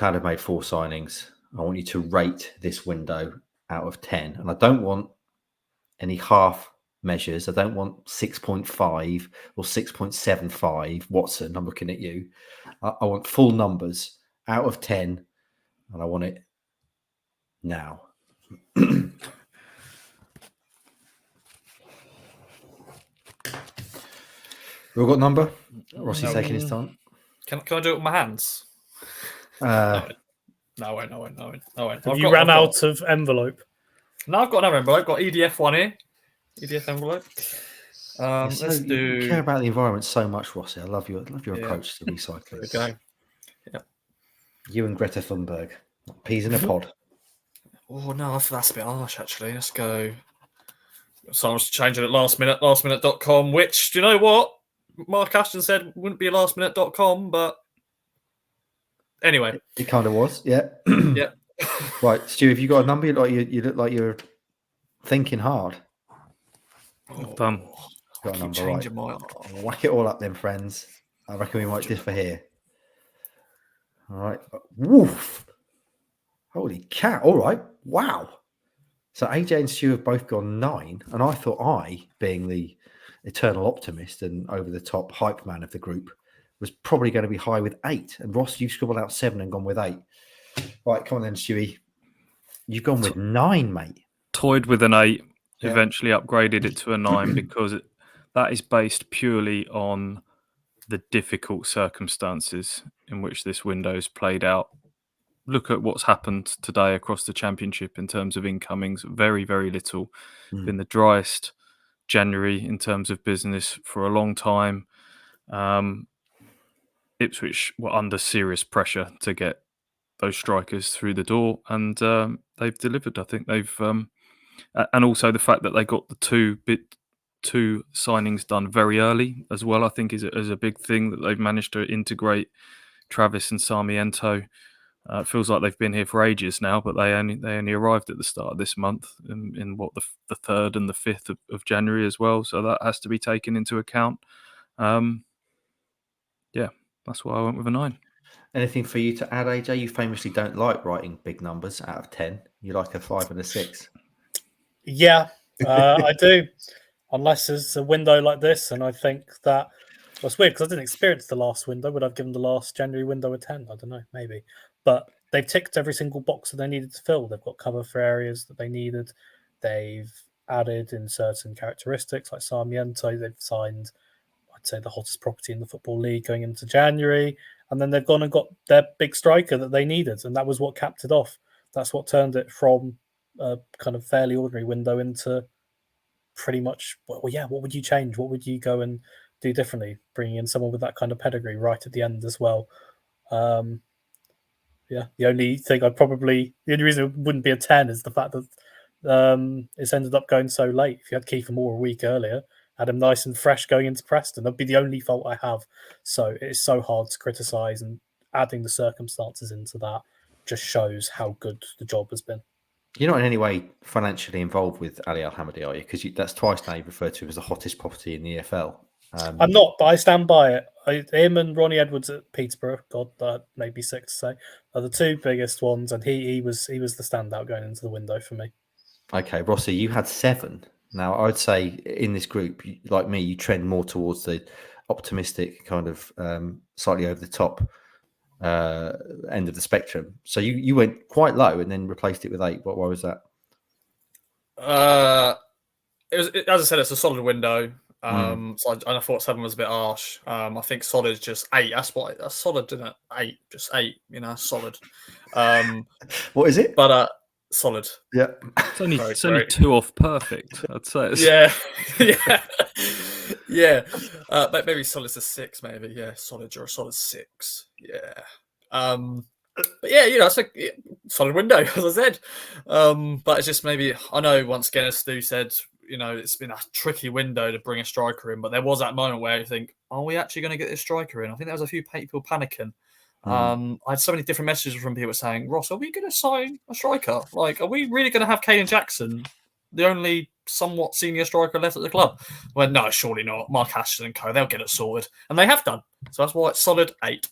Town have made 4 signings. I want you to rate this window out of 10. And I don't want any half measures. I don't want 6.5 or 6.75. Watson, I'm looking at you. I want full numbers out of 10, and I want it now. We've got a number. Rossi's taking his time. Can I do it with my hands? No, I won't. Have you ran out of envelope? No, I've got another envelope. I've got EDF one here. EDF envelope. You care about the environment so much, Rossi. I love your approach to recycling. Okay. Yeah. You and Greta Thunberg. Peas in a pod. Oh no, that's a bit harsh actually. Let's go. Someone's changing it lastminute.com, which, do you know what? Mark Ashton said wouldn't be a lastminute.com, but anyway. It kind of was, yeah. Yeah. Right, Stu, have you got a number? You look like you're thinking hard. Done. Got a number, right. Whack it all up then, friends. I reckon we might differ here. All right. Woof. Holy cow. All right. Wow. So AJ and Stu have both gone 9, and I thought I, being the eternal optimist and over-the-top hype man of the group, was probably going to be high with 8. And Ross, you've scribbled out 7 and gone with 8. Right, come on then, Stewie. You've gone with 9, mate. Toyed with an 8, eventually upgraded it to a 9 because that is based purely on the difficult circumstances in which this window's played out. Look at what's happened today across the championship in terms of incomings. Very, very little. Been the driest January in terms of business for a long time. Ipswich were under serious pressure to get those strikers through the door, and they've delivered. I think they've, and also the fact that they got the two signings done very early as well, I think is a big thing, that they've managed to integrate Travis and Sarmiento. It feels like they've been here for ages now, but they only arrived at the start of this month in what the 3rd and the 5th of January as well. So that has to be taken into account. That's why I went with a 9. Anything for you to add, AJ? You famously don't like writing big numbers out of 10. You like a 5 and a 6. Yeah, I do. Unless there's a window like this, and I think that was weird because I didn't experience the last window. Would I've given the last January window a 10? I don't know, maybe. But they've ticked every single box that they needed to fill. They've got cover for areas that they needed. They've added in certain characteristics like Sarmiento. They've signed, I'd say, the hottest property in the Football League going into January. And then they've gone and got their big striker that they needed. And that was what capped it off. That's what turned it from a kind of fairly ordinary window into pretty much, what would you change? What would you go and do differently? Bringing in someone with that kind of pedigree right at the end as well. The only reason it wouldn't be a 10 is the fact that it's ended up going so late. If you had Kiefer Moore a week earlier, had him nice and fresh going into Preston, that'd be the only fault I have. So it's so hard to criticise, and adding the circumstances into that just shows how good the job has been. You're not in any way financially involved with Ali Al-Hamadi, are you? Because that's twice now you've referred to him as the hottest property in the EFL. I'm not, but I stand by it. Him and Ronnie Edwards at Peterborough, God, that may be sick to say, are the 2 biggest ones, and he was the standout going into the window for me. Okay, Rossi, you had 7. Now, I would say in this group, like me, you trend more towards the optimistic kind of slightly over the top end of the spectrum. So you went quite low and then replaced it with 8. Why was that? As I said, it's a solid window. So I thought 7 was a bit harsh. I think solid is just 8. That's solid, isn't it? 8, just 8. Solid. What is it? But solid. Yeah, it's only 2 off perfect, I'd say. Yeah. Maybe solid's a 6. Maybe solid. You're a solid 6. Yeah. But it's a solid window, as I said. But it's just maybe, I know once again, as Stu said, it's been a tricky window to bring a striker in, but there was that moment where you think, are we actually going to get this striker in? I think there was a few people panicking. I had so many different messages from people saying, Ross, are we going to sign a striker? Like, are we really going to have Caden Jackson, the only somewhat senior striker left at the club? Well, no, surely not. Mark Ashton and co, they'll get it sorted. And they have done. So that's why it's solid 8.